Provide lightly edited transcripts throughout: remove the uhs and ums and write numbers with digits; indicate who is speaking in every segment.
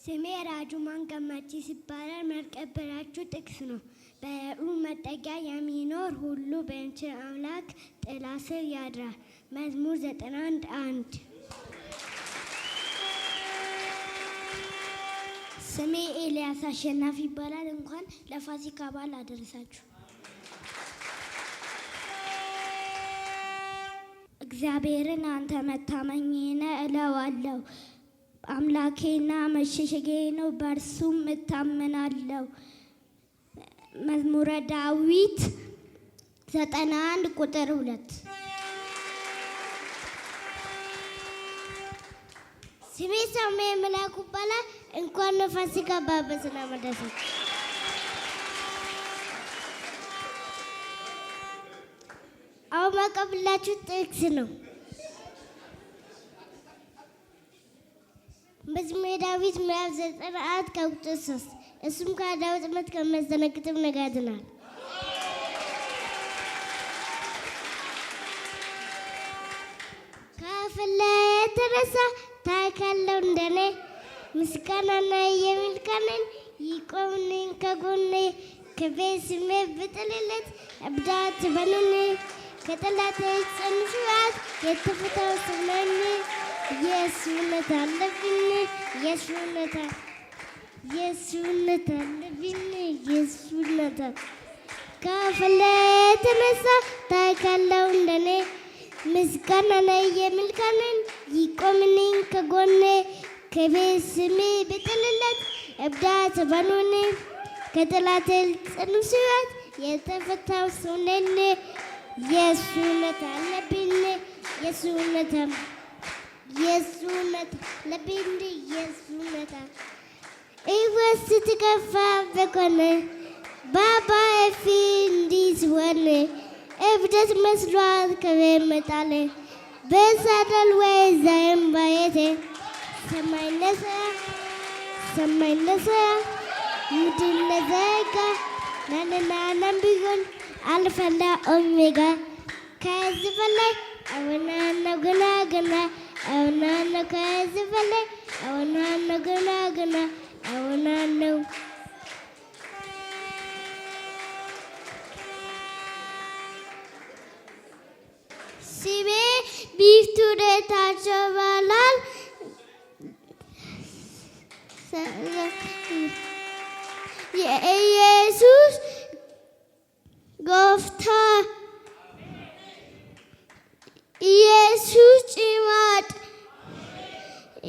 Speaker 1: ስሜ ራጁማን ገመቺስ ይባላል። መቀበላችሁ ጥቅስ ነው። በሩ መጠጊያ የሚኖር ሁሉ በእንችል አምላክ ጥላ ስር ያድራል። መዝሙር 91:1። ስሜ ኤልያስ አሸናፊ ይባላል። እንኳን ለፋሲካ በዓል አደረሳችሁ። እግዚአብሔርን አንተ መታመኛዬ ነህ እለዋለሁ። አምላኬና መሸሸጊያዬ ነው፣ በእርሱም እታመናለሁ። መዝሙረ ዳዊት 91:2። ስሜ ሳሙኤል መላኩ ይባላል። እንኳን ለፋሲካ በሰላም አደረሳችሁ። አሁን ማቀብላችሁ ጥቅስ ነው። መዝሙረ ዳዊት ምዕራፍ 91:3 እሱም ከዳዊት ጥመት ከሚያስደነግጥም ነገር ያድናል። ከፍለህ የተነሳ ታውቃለህ እንደኔ ምስጋናና የሚልካንን ይቆምልኝ ከጎኔ ከቤት ስሜ ብጥልለት እብዳት በኑን ከጠላት ጽንፍራት የተፈታው ስምነኝ የሱነት አለብኝ የሱነት አለብኝ የሱነት ከፍለህ የተነሳ ታውቃለህ እንደኔ ምስጋናና የሚልካንን ይቆምልኝ ከጎኔ ከቤት ስሜ ብጥልለት እብዳት በኑን ከጠላት ጽንፍራት የተፈታው ስምነኝ የሱነት አለብኝ የሱነት አለብኝ የሱነት ሕይወት ስትከፋ በጎን በአባዬ ፊት እንዲህ ሲሆን እብደት መስሏት ከቤት መጣል በሳዳል ወይ ዛይም ባየቴ ሰማይ ነሳ ምድር ነዘጋ ናናናም ቢሆን አልፈላ ኦሜጋ ከዚህ በላይ አሁናነው ገና አሁናነው ከዚህ በላይ አሁናነው ገና አሁናነው ስሜ ቢፍቱ ጌታቸው ይባላል። የኢየሱስ ጎፍታ ኢየሱስ ጭማዳ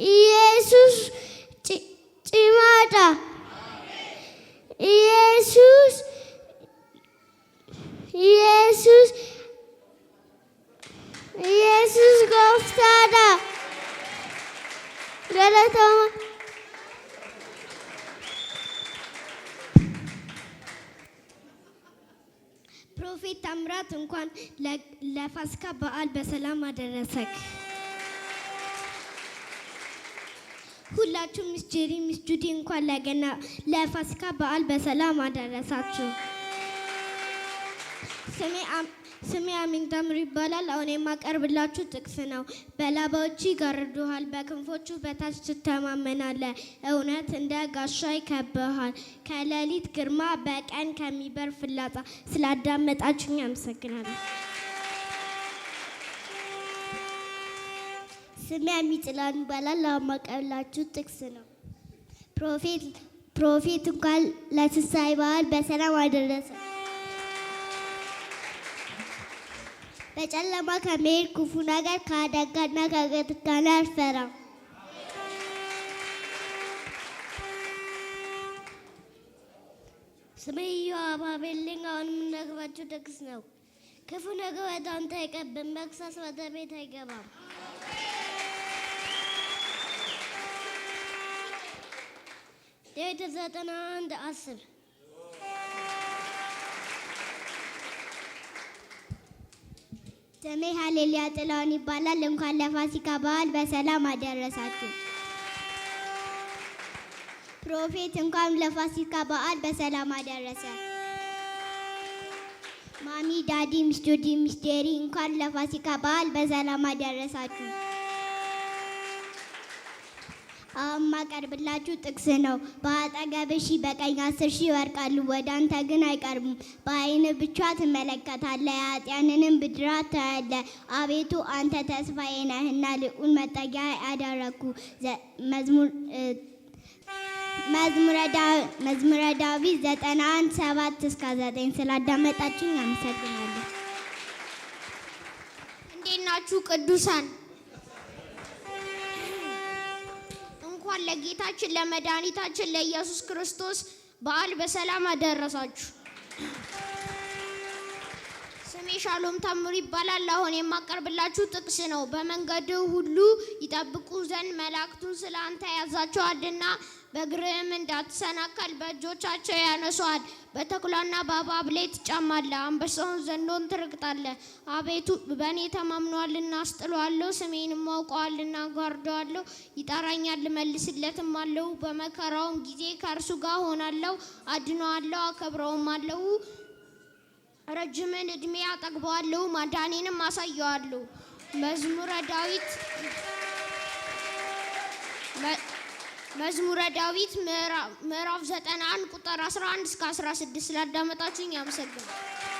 Speaker 1: ኢየሱስ ጭማዳ ኢየሱስ ጎፍታዳ ገለተማ ፕሮፌት ታምራት እንኳን ለፋሲካ በዓል በሰላም አደረሰክ። ሁላችሁም ሚስ ጄሪ ሚስ ጁዲ እንኳን ለፋሲካ በዓል በሰላም አደረሳችሁ። ስሜ አሚን ታምር ይባላል። አሁን የማቀርብላችሁ ጥቅስ ነው። በላባዎቹ ይጋርዱሃል፣ በክንፎቹ በታች ትተማመናለህ። እውነት እንደ ጋሻ ይከብብሃል፣ ከሌሊት ግርማ በቀን ከሚበር ፍላጻ። ስላዳመጣችሁኝ አመሰግናለሁ። ስሜ አሚጥላን ይባላል። አሁን የማቀርብላችሁ ጥቅስ ነው። ፕሮፌት እንኳን ለትንሣኤ በዓል በሰላም አደረሰ። በጨለማ ከመሄድ ክፉ ነገር ከአደጋና ከግድግዳ አልፈራም። ስሜ ኢዮአብ አቤልኝ። አሁን የምነግራችሁ ጥቅስ ነው። ክፉ ነገር ወደ አንተ አይቀርብም፣ መቅሰፍት ወደ ቤት አይገባም። ዳዊት 91:10 ስሜ ሃሌሉያ ጥላሁን ይባላል። እንኳን ለፋሲካ በዓል በሰላም አደረሳችሁ። ፕሮፌት እንኳን ለፋሲካ በዓል በሰላም አደረሰ። ማሚ፣ ዳዲ፣ ሚስ ጁዲ፣ ሚስ ጄሪ እንኳን ለፋሲካ በዓል በሰላም አደረሳችሁ። አሁን ማቀርብላችሁ ጥቅስ ነው። በአጠገብህ ሺህ በቀኝ 10,000 ይወድቃሉ፣ ወደ አንተ ግን አይቀርቡም። በዓይንህ ብቻ ትመለከታለህ፣ የኃጥአንንም ብድራት ታያለህ። አቤቱ አንተ ተስፋዬ ነህና ልዑል መጠጊያ አደረግኩ። መዝሙረ ዳዊት 91 7-9። ስላዳመጣችሁኝ አመሰግናለሁ።
Speaker 2: እንዴት ናችሁ ቅዱሳን? እንኳን ለጌታችን ለመድኃኒታችን ለኢየሱስ ክርስቶስ በዓል በሰላም አደረሳችሁ። ስሜ ሻሎም ታምሩ ይባላል። አሁን የማቀርብላችሁ ጥቅስ ነው። በመንገድ ሁሉ ይጠብቁ ዘንድ መላእክቱን ስለ አንተ ያዛቸዋልና በእግርህም እንዳትሰናከል በእጆቻቸው ያነሱሃል። በተኩላና በእባብ ላይ ትጫማለህ፣ አንበሳውን ዘንዶን ትረግጣለህ። አቤቱ በእኔ ተማምኗልና አስጥለዋለሁ፣ ስሜንም አውቀዋልና ጋርደዋለሁ። ይጠራኛል እመልስለትም አለሁ። በመከራውም ጊዜ ከእርሱ ጋር ሆናለሁ፣ አድነዋለሁ፣ አከብረውም አለሁ። ረጅምን ዕድሜ አጠግበዋለሁ፣ ማዳኔንም አሳየዋለሁ። መዝሙረ ዳዊት ምዕራፍ 91 ቁጥር 11-16። ስላዳመጣችሁኝ አመሰግናለሁ።